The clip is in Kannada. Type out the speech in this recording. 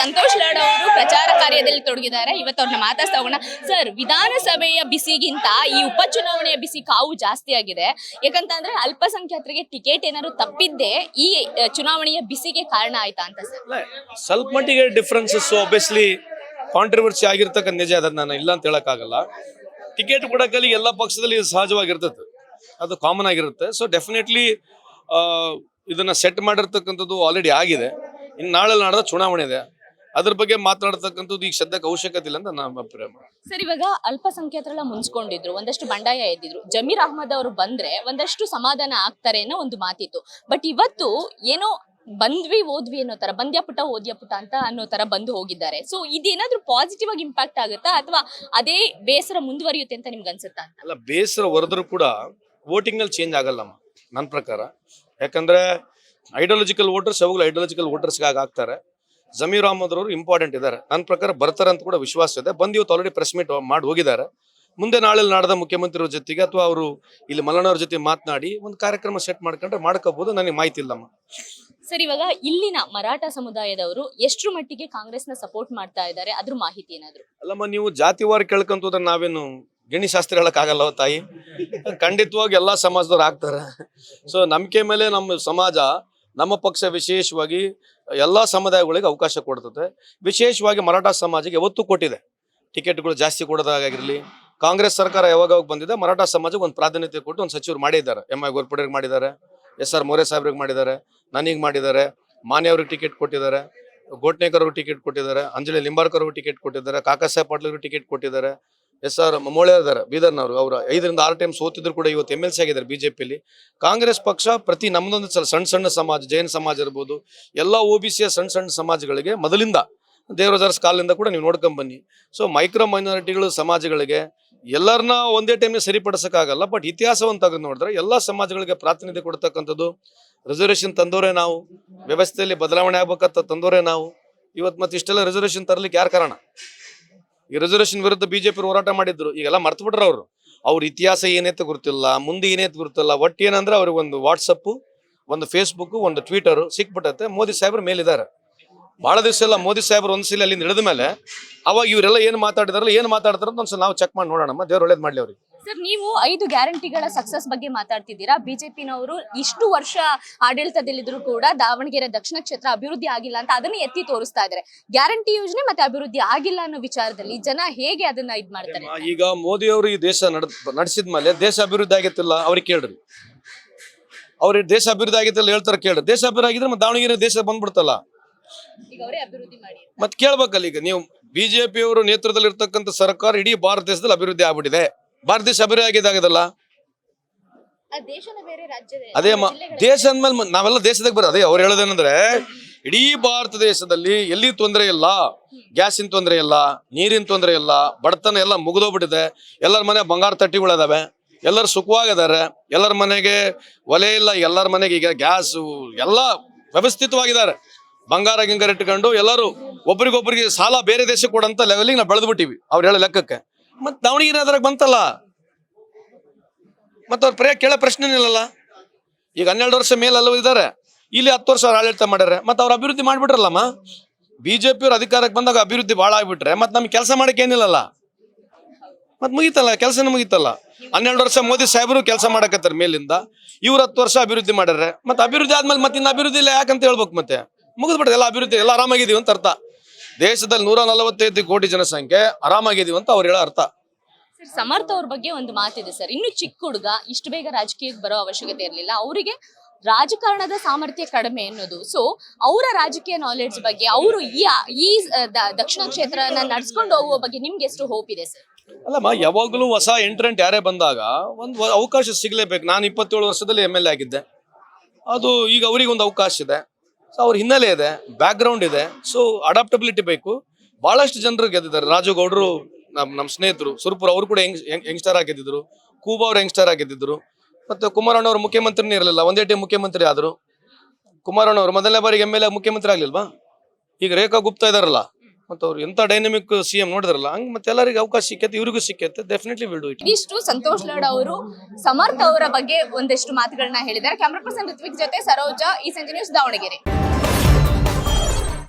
ಸಂತೋಷ್ ಲಾಡ್ ಅವರು ಪ್ರಚಾರ ಕಾರ್ಯದಲ್ಲಿ ತೊಡಗಿದ್ದಾರೆ. ಇವತ್ತು ಅವ್ರನ್ನ ಮಾತಾಡ್ತಾ ಹೋಗೋಣ. ಸರ್, ವಿಧಾನಸಭೆಯ ಬಿಸಿಗಿಂತ ಈ ಉಪಚುನಾವಣೆಯ ಬಿಸಿ ಕಾವು ಜಾಸ್ತಿ ಆಗಿದೆ. ಯಾಕಂತಂದ್ರೆ ಅಲ್ಪಸಂಖ್ಯಾತರಿಗೆ ಟಿಕೆಟ್ ಏನಾದ್ರು ತಪ್ಪಿದ್ದೆ ಈ ಚುನಾವಣೆಯ ಬಿಸಿಗೆ ಕಾರಣ ಆಯ್ತಾ ಅಂತ ಸರ್? ಸ್ವಲ್ಪ ಮಟ್ಟಿಗೆ ಡಿಫ್ರೆನ್ಸಸ್ ಆಬ್ವಿಯಸ್ಲಿ ಕಾಂಟ್ರವರ್ಸಿ ಆಗಿರ್ತಕ್ಕಂಥ ನಿಜ, ಅದನ್ನ ನಾನು ಇಲ್ಲ ಅಂತ ಹೇಳಕ್ಕಾಗಲ್ಲ. ಟಿಕೆಟ್ ಕೊಡಕ್ಕಲ್ಲಿ ಎಲ್ಲ ಪಕ್ಷದಲ್ಲಿ ಸಹಜವಾಗಿರ್ತದೆ, ಅದು ಕಾಮನ್ ಆಗಿರುತ್ತೆ. ಸೊ ಡೆಫಿನೆಟ್ಲಿ ಇದನ್ನ ಸೆಟ್ ಮಾಡಿರ್ತಕ್ಕಂಥದ್ದು ಆಲ್ರೆಡಿ ಆಗಿದೆ. ಇನ್ನು ನಾಳೆ ನಾಡ್ದ ಚುನಾವಣೆ ಇದೆ, ಅದ್ರ ಬಗ್ಗೆ ಮಾತನಾಡ್ತಕ್ಕಂಥದ್ದು ಈಗ ಸದ್ಯಕ್ಕೆ ಅವಶ್ಯಕತೆ ಇಲ್ಲ ಅಂತ ನಾನು ಅಭಿಪ್ರಾಯ. ಸರ್, ಇವಾಗ ಅಲ್ಪಸಂಖ್ಯಾತರೆಲ್ಲ ಮುನ್ಸ್ಕೊಂಡಿದ್ರು, ಒಂದಷ್ಟು ಬಂಡಾಯ ಎದ್ದಿದ್ರು. ಜಮೀರ್ ಅಹ್ಮದ್ ಅವರು ಬಂದ್ರೆ ಒಂದಷ್ಟು ಸಮಾಧಾನ ಆಗ್ತಾರೆ ಅನ್ನೋ ಒಂದು ಮಾತಿತ್ತು. ಬಟ್ ಇವತ್ತು ಏನೋ ಬಂದ್ವಿ ಓದ್ವಿ ಅನ್ನೋ ತರ, ಬಂದ್ಯ ಪುಟ ಓದ್ಯ ಪುಟ ಅಂತ ಅನ್ನೋ ತರ ಬಂದು ಹೋಗಿದ್ದಾರೆ. ಸೊ ಇದೇನಾದ್ರೂ ಪಾಸಿಟಿವ್ ಆಗಿ ಇಂಪ್ಯಾಕ್ಟ್ ಆಗುತ್ತಾ ಅಥವಾ ಅದೇ ಬೇಸರ ಮುಂದುವರಿಯುತ್ತೆ ಅಂತ ನಿಮ್ಗೆ ಅನ್ಸುತ್ತಾ? ಅಲ್ಲ, ಬೇಸರ ಹೊರದ್ರು ಕೂಡ ವೋಟಿಂಗ್ ನಲ್ಲಿ ಚೇಂಜ್ ಆಗಲ್ಲಮ್ಮ ನನ್ನ ಪ್ರಕಾರ. ಯಾಕಂದ್ರೆ ಐಡಿಯಾಲಜಿಕಲ್ ವೋಟರ್ಸ್ ಯಾವಾಗಲೂ ಐಡಿಯಾಲಜಿಕಲ್ ವೋಟರ್ಸ್ಗಾಗಿ ಆಗ್ತಾರೆ. ಜಮೀರ್ ಅಹ್ಮದ್ ಅವರು ಇಂಪಾರ್ಟೆಂಟ್ ಇದ್ದಾರೆ, ನನ್ನ ಪ್ರಕಾರ ಬರ್ತಾರೆ ಅಂತ ಕೂಡ ವಿಶ್ವಾಸ ಇದೆ. ಬಂದು ಇವತ್ತು ಆಲ್ರೆಡಿ ಪ್ರೆಸ್ ಮೀಟ್ ಮಾಡಿ ಹೋಗಿದ್ದಾರೆ. ಮುಂದೆ ನಾಳೆ ನಾಡ್ದ ಮುಖ್ಯಮಂತ್ರಿ ಜೊತೆಗೆ ಅಥವಾ ಅವರು ಇಲ್ಲಿ ಮಲ್ಲಣ್ಣವ್ರ ಜೊತೆ ಮಾತನಾಡಿ ಒಂದು ಕಾರ್ಯಕ್ರಮ ಸೆಟ್ ಮಾಡ್ಕೊಂಡ್ರೆ ಮಾಡ್ಕೋಬಹುದು. ನನಗೆ ಮಾಹಿತಿ ಇಲ್ಲಮ್ಮ. ಸರ್, ಇವಾಗ ಇಲ್ಲಿನ ಮರಾಠ ಸಮುದಾಯದವರು ಎಷ್ಟರ ಮಟ್ಟಿಗೆ ಕಾಂಗ್ರೆಸ್ನ ಸಪೋರ್ಟ್ ಮಾಡ್ತಾ ಇದ್ದಾರೆ, ಅದ್ರ ಮಾಹಿತಿ ಏನಾದ್ರು? ಅಲ್ಲಮ್ಮ, ನೀವು ಜಾತಿವಾರ ಕೇಳ್ಕೊಂತ ಹೋದ್ರೆ ನಾವೇನು ಗಣಿಶಾಸ್ತ್ರ ಹೇಳಕ್ ಆಗಲ್ಲ ತಾಯಿ. ಖಂಡಿತವಾಗಿ ಎಲ್ಲಾ ಸಮಾಜದವ್ರು ಆಗ್ತಾರೆ. ಸೊ ನಂಬಿಕೆ ಮೇಲೆ ನಮ್ಮ ಸಮಾಜ, ನಮ್ಮ ಪಕ್ಷ ವಿಶೇಷವಾಗಿ ಎಲ್ಲಾ ಸಮುದಾಯಗಳಿಗೆ ಅವಕಾಶ ಕೊಡ್ತದೆ. ವಿಶೇಷವಾಗಿ ಮರಾಠ ಸಮಾಜಕ್ಕೆ ಯಾವತ್ತೂ ಕೊಟ್ಟಿದೆ. ಟಿಕೆಟ್ಗಳು ಜಾಸ್ತಿ ಕೊಡೋದಾಗಿರ್ಲಿ, ಕಾಂಗ್ರೆಸ್ ಸರ್ಕಾರ ಯಾವಾಗ ಬಂದಿದೆ ಮರಾಠ ಸಮಾಜಕ್ಕೆ ಒಂದು ಪ್ರಾಧಾನ್ಯತೆ ಕೊಟ್ಟು ಒಂದು ಸಚಿವರು ಮಾಡಿದ್ದಾರೆ. ಎಂ ಐ ಗೋರ್ಪಡೆಗೆ ಮಾಡಿದ್ದಾರೆ, SR ಮೋರೆ ಸಾಹೇಬ್ರಿಗೆ ಮಾಡಿದ್ದಾರೆ, ನನಗೆ ಮಾಡಿದ್ದಾರೆ, ಮಾನ್ಯ ಅವ್ರಿಗೆ ಟಿಕೆಟ್ ಕೊಟ್ಟಿದ್ದಾರೆ, ಗೋಟ್ನೇಕರ್ ಅವ್ರಿಗೆ ಟಿಕೆಟ್ ಕೊಟ್ಟಿದ್ದಾರೆ, ಅಂಜಲಿ ಲಿಂಬಾರ್ಕರ್ ಅವ್ರಿಗೆ ಟಿಕೆಟ್ ಕೊಟ್ಟಿದ್ದಾರೆ, ಕಾಕಾ ಸಾಹೇಬ್ ಪಾಟೀಲ್ ಅವ್ರಿಗೆ ಟಿಕೆಟ್ ಕೊಟ್ಟಿದ್ದಾರೆ, SR ಮೋಳೆ ಇದ್ದಾರೆ ಬೀದರ್ನವರು. ಅವರು 5 ರಿಂದ 6 ಟೈಮ್ ಸೋತಿದ್ರು ಕೂಡ ಇವತ್ತು MLC ಆಗಿದ್ದಾರೆ ಬಿಜೆಪಿಯಲ್ಲಿ. ಕಾಂಗ್ರೆಸ್ ಪಕ್ಷ ಪ್ರತಿ ನಮ್ಮದೊಂದು ಸಣ್ಣ ಸಣ್ಣ ಸಮಾಜ, ಜೈನ್ ಸಮಾಜ ಇರ್ಬೋದು, ಎಲ್ಲ OBC ಸಣ್ಣ ಸಣ್ಣ ಸಮಾಜಗಳಿಗೆ ಮೊದಲಿಂದ ದೇವರಾಜ್ ಕಾಲದಿಂದ ಕೂಡ ನೀವು ನೋಡ್ಕೊಂಡ್ ಬನ್ನಿ. ಸೊ ಮೈಕ್ರೋ ಮೈನಾರಿಟಿಗಳು ಸಮಾಜಗಳಿಗೆ ಎಲ್ಲರನ್ನ ಒಂದೇ ಟೈಮ್ ಸರಿಪಡಿಸಕ್ಕಾಗಲ್ಲ. ಬಟ್ ಇತಿಹಾಸವನ್ನು ತೆಗೆದು ನೋಡಿದ್ರೆ ಎಲ್ಲಾ ಸಮಾಜಗಳಿಗೆ ಪ್ರಾತಿನಿಧ್ಯ ಕೊಡ್ತಕ್ಕಂಥದ್ದು ರಿಸರ್ವೇಶನ್ ತಂದೋರೆ ನಾವು, ವ್ಯವಸ್ಥೆಯಲ್ಲಿ ಬದಲಾವಣೆ ಆಗ್ಬೇಕಂತ ತಂದೋರೆ ನಾವು. ಇವತ್ತು ಮತ್ತೆ ಇಷ್ಟೆಲ್ಲ ರಿಸರ್ವೇಶನ್ ತರಲಿಕ್ಕೆ ಯಾರು ಕಾರಣ? ಈ ರಿಸರ್ವೇಶನ್ ವಿರುದ್ಧ ಬಿಜೆಪಿ ಹೋರಾಟ ಮಾಡಿದ್ರು, ಈಗೆಲ್ಲ ಮರ್ತು ಬಿಟ್ರ ಅವರು. ಅವ್ರ ಇತಿಹಾಸ ಏನೈತೆ ಗೊತ್ತಿಲ್ಲ, ಮುಂದೆ ಏನೈತೆ ಗೊತ್ತಿಲ್ಲ. ಒಟ್ಟು ಏನಂದ್ರೆ ಅವ್ರಿಗೆ ಒಂದು ವಾಟ್ಸಪ್, ಒಂದು ಫೇಸ್ಬುಕ್, ಒಂದು ಟ್ವಿಟರ್ ಸಿಕ್ಬಿಟ್ಟತ್ತೆ. ಮೋದಿ ಸಾಹೇಬ್ರ ಮೇಲಿದ್ದಾರೆ. ಬಹಳ ದಿವಸ ಎಲ್ಲ ಮೋದಿ ಸಾಹೇಬ್ರು ಒಂದ್ಸಲ ಅಲ್ಲಿಂದ ಹಿಡಿದ ಮೇಲೆ ಅವಾಗ ಇವರೆಲ್ಲ ಏನ್ ಮಾತಾಡಿದಾರಲ್ಲ, ಏನ್ ಮಾತಾಡ್ತಾರ ಅಂತ ಒಂದ್ಸಲ ನಾವು ಚೆಕ್ ಮಾಡಿ ನೋಡೋಣ. ದೇವ್ರು ಒಳ್ಳೇದ್ ಮಾಡ್ಲಿ ಅವ್ರಿಗೆ. ಸರ್, ನೀವು 5 ಗ್ಯಾರಂಟಿಗಳ ಸಕ್ಸಸ್ ಬಗ್ಗೆ ಮಾತಾಡ್ತಿದ್ದೀರಾ. ಬಿಜೆಪಿನವರು ಇಷ್ಟು ವರ್ಷ ಆಡಳಿತದಲ್ಲಿದ್ರು ಕೂಡ ದಾವಣಗೆರೆ ದಕ್ಷಿಣ ಕ್ಷೇತ್ರ ಅಭಿವೃದ್ಧಿ ಆಗಿಲ್ಲ ಅಂತ ಅದನ್ನ ಎತ್ತಿ ತೋರಿಸ್ತಾ ಇದ್ದಾರೆ. ಗ್ಯಾರಂಟಿ ಯೋಜನೆ ಮತ್ತೆ ಅಭಿವೃದ್ಧಿ ಆಗಿಲ್ಲ ಅನ್ನೋ ವಿಚಾರದಲ್ಲಿ ಜನ ಹೇಗೆ ಅದನ್ನ ಇದ್ ಮಾಡ್ತಾರೆ? ಈಗ ಮೋದಿ ಅವರು ಈ ದೇಶ ನಡೆಸಿದ್ಮೇಲೆ ದೇಶ ಅಭಿವೃದ್ಧಿ ಆಗತ್ತಿಲ್ಲ ಅವ್ರಿಗೆ ಕೇಳ್ರಿ. ಅವ್ರಿಗೆ ದೇಶ ಅಭಿವೃದ್ಧಿ ಆಗತ್ತಿಲ್ಲ ಹೇಳ್ತಾರೆ, ಕೇಳ್ರಿ. ದೇಶ ಅಭಿವೃದ್ಧಿ ಆಗಿದ್ರೆ ಮತ್ತೆ ದಾವಣಗೆರೆ ದೇಶ ಬಂದ್ಬಿಡ್ತಲ್ಲ. ಮತ್ ಕೇಳ್ಬೇಕಲ್ಲ. ಈಗ ನೀವು ಬಿಜೆಪಿ ಅವರು ನೇತೃತ್ವದಲ್ಲಿ ಇರ್ತಕ್ಕಂಥ ಸರ್ಕಾರ ಇಡೀ ಭಾರತ ದೇಶದಲ್ಲಿ ಅಭಿವೃದ್ಧಿ ಆಗ್ಬಿಟ್ಟಿದೆ. ಭಾರತ ದೇಶ ಅಭಿವೃದ್ಧಿ ಆಗಿದಾಗದಲ್ಲ. ಅದೇ ದೇಶ ಅಂದ್ಮೇಲೆ ನಾವೆಲ್ಲ ದೇಶದಾಗ ಬರೋದು. ಅದೇ ಅವ್ರು ಹೇಳೋದೇನಂದ್ರೆ ಇಡೀ ಭಾರತ ದೇಶದಲ್ಲಿ ಎಲ್ಲಿ ತೊಂದರೆ ಇಲ್ಲ, ಗ್ಯಾಸಿನ ತೊಂದರೆ ಇಲ್ಲ, ನೀರಿನ ತೊಂದರೆ ಇಲ್ಲ, ಬಡತನ ಎಲ್ಲ ಮುಗಿದೋಗ್ಬಿಟ್ಟಿದೆ. ಎಲ್ಲರ ಮನೆ ಬಂಗಾರ ತಟ್ಟಿಗಳಿದಾವೆ, ಎಲ್ಲರೂ ಸುಖವಾಗಿದ್ದಾರೆ, ಎಲ್ಲರ ಮನೆಗೆ ಒಲೆ ಇಲ್ಲ, ಎಲ್ಲರ ಮನೆಗೆ ಈಗ ಗ್ಯಾಸು ಎಲ್ಲ ವ್ಯವಸ್ಥಿತವಾಗಿದ್ದಾರೆ. ಬಂಗಾರ ಗಿಂಗಾರ ಇಟ್ಕೊಂಡು ಎಲ್ಲರೂ ಒಬ್ರಿಗೊಬ್ರಿಗೆ ಸಾಲ ಬೇರೆ ದೇಶಕ್ಕೆ ಕೊಡಂತ ಲೆವೆಲಿಗೆ ನಾವು ಬೆಳೆದು ಬಿಟ್ಟಿವಿ ಅವ್ರು ಹೇಳೋ ಲೆಕ್ಕಕ್ಕೆ. ಮತ್ ದಾವಣಗೆರೆ ಅದ್ರಾಗ ಬಂತಲ್ಲ, ಮತ್ತ ಅವ್ರ ಕೇಳೋ ಪ್ರಶ್ನೆ ಇಲ್ಲಲ್ಲ. ಈಗ 12 ವರ್ಷ ಮೇಲಲ್ಲೂ ಇದ್ದಾರೆ, ಇಲ್ಲಿ 10 ವರ್ಷ ಅವ್ರು ಆಡಳಿತ ಮಾಡ್ಯಾರ. ಮತ್ ಅವ್ರ ಅಭಿವೃದ್ಧಿ ಮಾಡ್ಬಿಟ್ರಲ್ಲಮ್ಮ. ಬಿಜೆಪಿ ಅವ್ರ ಅಧಿಕಾರಕ್ಕೆ ಬಂದಾಗ ಅಭಿವೃದ್ಧಿ ಭಾಳ ಆಗ್ಬಿಟ್ರೆ ಮತ್ ನಮ್ಗೆ ಕೆಲಸ ಮಾಡಕ್ಕೆ ಏನಿಲ್ಲಲ್ಲ. ಮತ್ ಮುಗಿತಲ್ಲ, ಕೆಲಸನ ಮುಗಿತಲ್ಲ. 12 ವರ್ಷ ಮೋದಿ ಸಾಹೇಬರು ಕೆಲಸ ಮಾಡಕತ್ತಾರ ಮೇಲಿಂದ, ಇವ್ರು 10 ವರ್ಷ ಅಭಿವೃದ್ಧಿ ಮಾಡ್ಯಾರ. ಮತ್ತೆ ಅಭಿವೃದ್ಧಿ ಆದ್ಮೇಲೆ ಮತ್ತೆ ಇನ್ನು ಅಭಿವೃದ್ಧಿ ಇಲ್ಲ ಯಾಕಂತ ಹೇಳ್ಬೇಕು. ಮತ್ತೆ ಮುಗಿದ್ಬಿಡ್ತದೆ ಎಲ್ಲ ಅಭಿವೃದ್ಧಿ, ಎಲ್ಲ ಆರಾಮಾಗಿದೀವಿ ಅಂತ ಅರ್ಥ. ದೇಶದಲ್ಲಿ 145 ಕೋಟಿ ಜನಸಂಖ್ಯೆ ಆರಾಮಾಗಿದೀವಿ ಅಂತ ಅವ್ರು ಹೇಳೋ ಅರ್ಥ. ಸರ್, ಸಮರ್ಥ ಅವ್ರ ಬಗ್ಗೆ ಒಂದು ಮಾತಿದೆ ಸರ್. ಇನ್ನು ಚಿಕ್ಕ ಹುಡುಗ, ಇಷ್ಟು ಬೇಗ ರಾಜಕೀಯಕ್ಕೆ ಬರೋ ಅವಶ್ಯಕತೆ ಇರಲಿಲ್ಲ, ಅವರಿಗೆ ರಾಜಕಾರಣದ ಸಾಮರ್ಥ್ಯ ಕಡಿಮೆ ಅನ್ನೋದು. ಸೊ ಅವರ ರಾಜಕೀಯ ನಾಲೆಡ್ಜ್ ಬಗ್ಗೆ, ಅವರು ಈ ದಕ್ಷಿಣ ಕ್ಷೇತ್ರನ ನಡ್ಸ್ಕೊಂಡು ಹೋಗುವ ಬಗ್ಗೆ ನಿಮ್ಗೆ ಎಷ್ಟು ಹೋಪ್ ಇದೆ ಸರ್? ಅಲ್ಲಮ್ಮ, ಯಾವಾಗಲೂ ಹೊಸ ಎಂಟ್ರೆಂಟ್ ಯಾರೇ ಬಂದಾಗ ಒಂದು ಅವಕಾಶ ಸಿಗ್ಲೇಬೇಕು. ನಾನು 27 ವರ್ಷದಲ್ಲಿ MLA ಆಗಿದ್ದೆ. ಅದು ಈಗ ಅವ್ರಿಗೊಂದು ಅವಕಾಶ ಇದೆ. ಸೊ ಅವ್ರ ಹಿನ್ನೆಲೆ ಇದೆ, ಬ್ಯಾಕ್ ಗ್ರೌಂಡ್ ಇದೆ. ಸೊ ಅಡಾಪ್ಟಬಿಲಿಟಿ ಬೇಕು. ಬಹಳಷ್ಟು ಜನರು ಗೆದ್ದಿದ್ದಾರೆ. ರಾಜು ಗೌಡ್ರು ನಮ್ಮ ಸ್ನೇಹಿತರು, ಸುರ್ಪುರ್ ಅವರು ಕೂಡ ಯಂಗ್ಸ್ಟರ್ ಆಗಿದ್ದಿದ್ರು, ಕೂಬಾ ಅವ್ರು ಯಂಗ್ಸ್ಟರ್ ಆಗಿದ್ದಿದ್ರು. ಮತ್ತೆ ಕುಮಾರಣ್ಣವ್ರು ಮುಖ್ಯಮಂತ್ರಿನೇ ಇರಲಿಲ್ಲ, ಒಂದೇ ಟೈಮ್ ಮುಖ್ಯಮಂತ್ರಿ ಆದ್ರು. ಕುಮಾರಣ್ಣವ್ರು ಮೊದಲನೇ ಬಾರಿಗೆ MLA ಮುಖ್ಯಮಂತ್ರಿ ಆಗ್ಲಿಲ್ವಾ? ಈಗ ರೇಖಾ ಗುಪ್ತಾ ಇದಾರಲ್ಲ, ಮತ್ತೆ ಅವ್ರು ಎಂತ ಡೈನಮಿಕ್ CM ನೋಡಿದ್ರಲ್ಲ, ಹಂಗ ಮತ್ತೆ ಎಲ್ಲರಿಗೂ ಅವಕಾಶ ಸಿಕ್ಕೈತೆ, ಇವ್ರಿಗೂ ಸಿಕ್ಕೈತೆ. Definitely will do it. ಇಷ್ಟು ಸಂತೋಷ್ ಲಾಡ್ ಅವರು ಸಮರ್ಥ ಅವರ ಬಗ್ಗೆ ಒಂದಷ್ಟು ಮಾತುಗಳನ್ನ ಹೇಳಿದ್ದಾರೆ. ಕ್ಯಾಮರಾ ಪರ್ಸನ್ ಋತ್ವಿಕ್ ಜೊತೆ ಸರೋಜಾ, ಈ ಸಂಜೆ ನ್ಯೂಸ್, ದಾವಣಗೆರೆ.